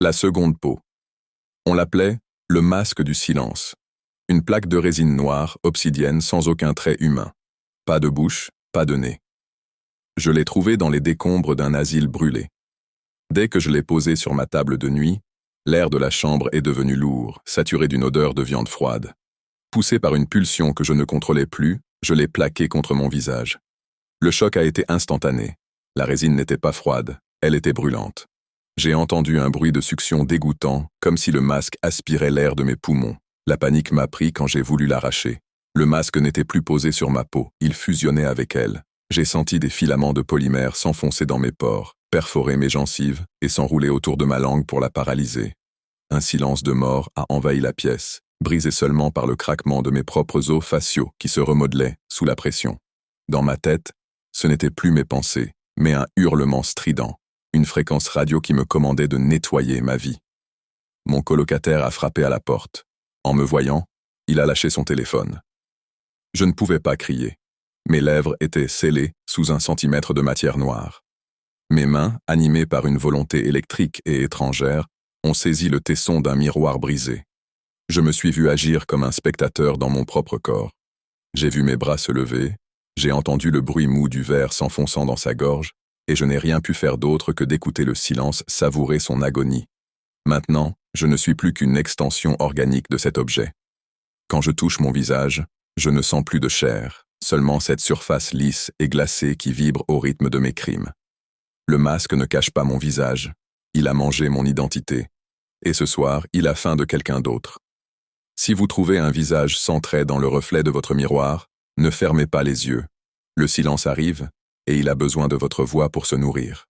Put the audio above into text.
La seconde peau. On l'appelait le masque du silence. Une plaque de résine noire, obsidienne, sans aucun trait humain. Pas de bouche, pas de nez. Je l'ai trouvé dans les décombres d'un asile brûlé. Dès que je l'ai posé sur ma table de nuit, l'air de la chambre est devenu lourd, saturé d'une odeur de viande froide. Poussé par une pulsion que je ne contrôlais plus, je l'ai plaqué contre mon visage. Le choc a été instantané. La résine n'était pas froide, elle était brûlante. J'ai entendu un bruit de succion dégoûtant, comme si le masque aspirait l'air de mes poumons. La panique m'a pris quand j'ai voulu l'arracher. Le masque n'était plus posé sur ma peau, il fusionnait avec elle. J'ai senti des filaments de polymère s'enfoncer dans mes pores, perforer mes gencives et s'enrouler autour de ma langue pour la paralyser. Un silence de mort a envahi la pièce, brisé seulement par le craquement de mes propres os faciaux qui se remodelaient sous la pression. Dans ma tête, ce n'étaient plus mes pensées, mais un hurlement strident, une fréquence radio qui me commandait de nettoyer ma vie. Mon colocataire a frappé à la porte. En me voyant, il a lâché son téléphone. Je ne pouvais pas crier. Mes lèvres étaient scellées sous 1 centimètre de matière noire. Mes mains, animées par une volonté électrique et étrangère, ont saisi le tesson d'un miroir brisé. Je me suis vu agir comme un spectateur dans mon propre corps. J'ai vu mes bras se lever, j'ai entendu le bruit mou du verre s'enfonçant dans sa gorge, et je n'ai rien pu faire d'autre que d'écouter le silence savourer son agonie. Maintenant, je ne suis plus qu'une extension organique de cet objet. Quand je touche mon visage, je ne sens plus de chair, seulement cette surface lisse et glacée qui vibre au rythme de mes crimes. Le masque ne cache pas mon visage, il a mangé mon identité, et ce soir, il a faim de quelqu'un d'autre. Si vous trouvez un visage sans trait dans le reflet de votre miroir, ne fermez pas les yeux. Le silence arrive, et il a besoin de votre voix pour se nourrir.